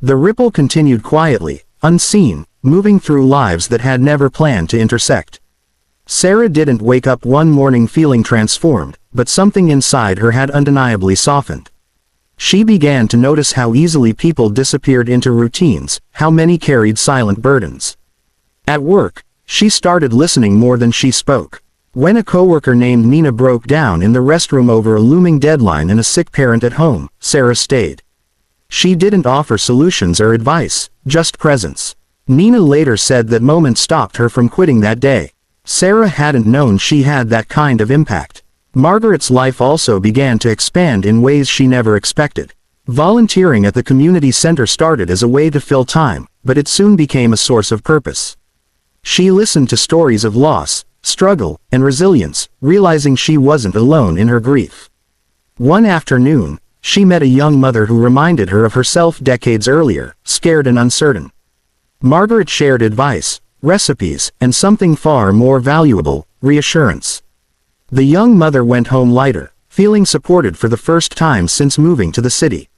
The ripple continued quietly, unseen, moving through lives that had never planned to intersect. Sarah didn't wake up one morning feeling transformed, but something inside her had undeniably softened. She began to notice how easily people disappeared into routines, how many carried silent burdens. At work, she started listening more than she spoke. When a coworker named Nina broke down in the restroom over a looming deadline and a sick parent at home, Sarah stayed. She didn't offer solutions or advice, just presence. Nina later said that moment stopped her from quitting that day. Sarah hadn't known she had that kind of impact. Margaret's life also began to expand in ways she never expected. Volunteering at the community center started as a way to fill time, but it soon became a source of purpose. She listened to stories of loss, struggle, and resilience, realizing she wasn't alone in her grief. One afternoon, she met a young mother who reminded her of herself decades earlier, scared and uncertain. Margaret shared advice, recipes, and something far more valuable, reassurance. The young mother went home lighter, feeling supported for the first time since moving to the city.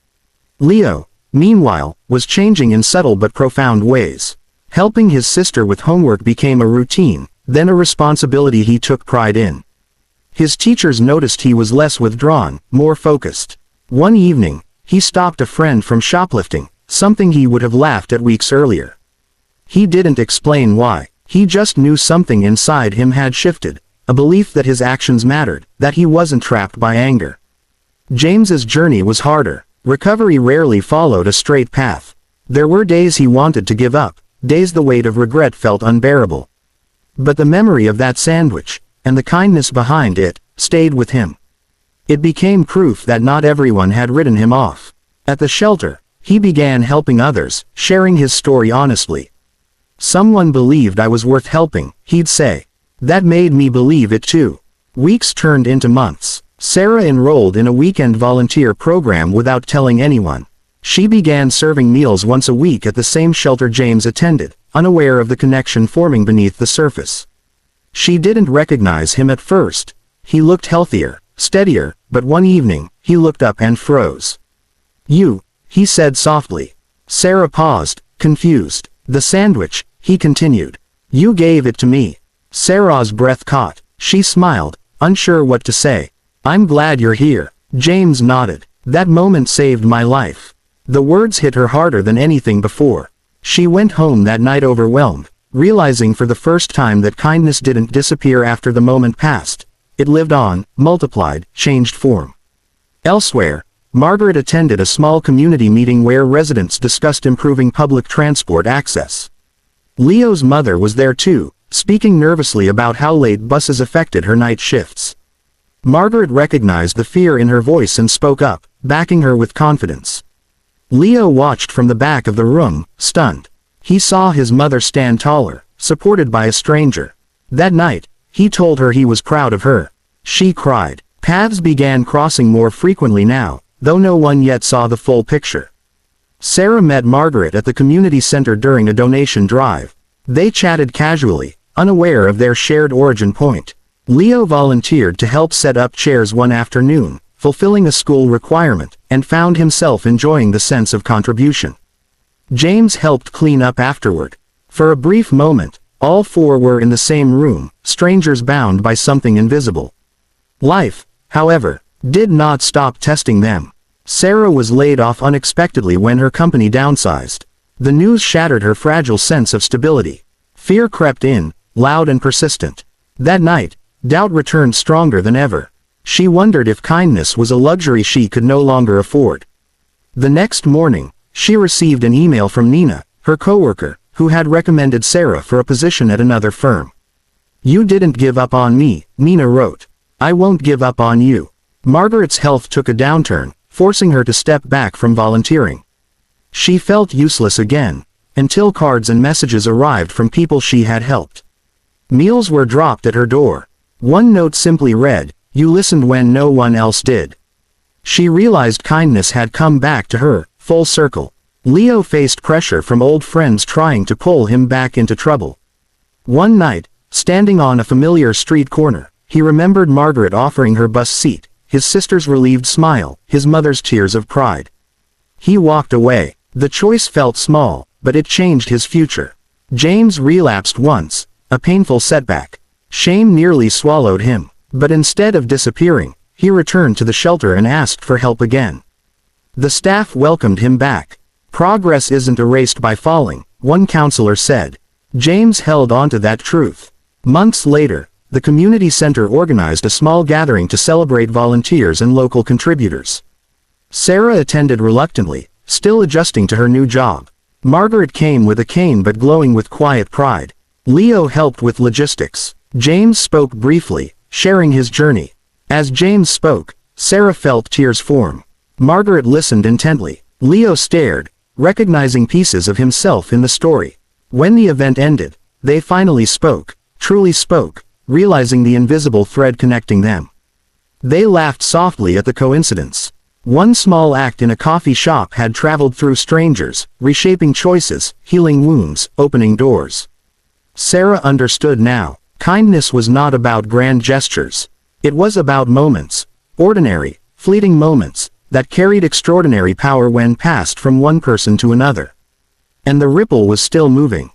Leo, meanwhile, was changing in subtle but profound ways. Helping his sister with homework became a routine, then a responsibility he took pride in. His teachers noticed he was less withdrawn, more focused. One evening, he stopped a friend from shoplifting, something he would have laughed at weeks earlier. He didn't explain why, he just knew something inside him had shifted, a belief that his actions mattered, that he wasn't trapped by anger. James's journey was harder. Recovery rarely followed a straight path. There were days he wanted to give up, days the weight of regret felt unbearable. But the memory of that sandwich, and the kindness behind it, stayed with him. It became proof that not everyone had written him off. At the shelter, he began helping others, sharing his story honestly. "Someone believed I was worth helping," he'd say. "That made me believe it too." Weeks turned into months. Sarah enrolled in a weekend volunteer program without telling anyone. She began serving meals once a week at the same shelter James attended, unaware of the connection forming beneath the surface. She didn't recognize him at first. He looked healthier, steadier, but one evening, he looked up and froze. "You," he said softly. Sarah paused, confused. "The sandwich," he continued. "You gave it to me." Sarah's breath caught. She smiled, unsure what to say. "I'm glad you're here." James nodded. "That moment saved my life." The words hit her harder than anything before. She went home that night overwhelmed, realizing for the first time that kindness didn't disappear after the moment passed. It lived on, multiplied, changed form. Elsewhere, Margaret attended a small community meeting where residents discussed improving public transport access. Leo's mother was there too, speaking nervously about how late buses affected her night shifts. Margaret recognized the fear in her voice and spoke up, backing her with confidence. Leo watched from the back of the room, stunned. He saw his mother stand taller, supported by a stranger. That night, he told her he was proud of her. She cried. Paths began crossing more frequently now, though no one yet saw the full picture. Sarah met Margaret at the community center during a donation drive. They chatted casually, unaware of their shared origin point. Leo volunteered to help set up chairs one afternoon, fulfilling a school requirement, and found himself enjoying the sense of contribution. James helped clean up afterward. For a brief moment, all four were in the same room, strangers bound by something invisible. Life, however, did not stop testing them. Sarah was laid off unexpectedly when her company downsized. The news shattered her fragile sense of stability. Fear crept in, loud and persistent. That night, doubt returned stronger than ever. She wondered if kindness was a luxury she could no longer afford. The next morning, she received an email from Nina, her coworker, who had recommended Sarah for a position at another firm. "You didn't give up on me," Nina wrote. "I won't give up on you." Margaret's health took a downturn, forcing her to step back from volunteering. She felt useless again, until cards and messages arrived from people she had helped. Meals were dropped at her door. One note simply read, "You listened when no one else did." She realized kindness had come back to her, full circle. Leo faced pressure from old friends trying to pull him back into trouble. One night, standing on a familiar street corner, he remembered Margaret offering her bus seat, his sister's relieved smile, his mother's tears of pride. He walked away, The choice felt small, but it changed his future. James relapsed once, a painful setback. Shame nearly swallowed him, but instead of disappearing, he returned to the shelter and asked for help again. The staff welcomed him back. Progress isn't erased by falling, one counselor said. James held on to that truth. Months later, the community center organized a small gathering to celebrate volunteers and local contributors. Sarah attended reluctantly, still adjusting to her new job. Margaret came with a cane but glowing with quiet pride. Leo helped with logistics. James spoke briefly, sharing his journey. As James spoke, Sarah felt tears form. Margaret listened intently. Leo stared, recognizing pieces of himself in the story. When the event ended, they finally spoke, truly spoke, realizing the invisible thread connecting them. They laughed softly at the coincidence. One small act in a coffee shop had traveled through strangers, reshaping choices, healing wounds, opening doors. Sarah understood now. Kindness was not about grand gestures. It was about moments, ordinary, fleeting moments, that carried extraordinary power when passed from one person to another. And the ripple was still moving.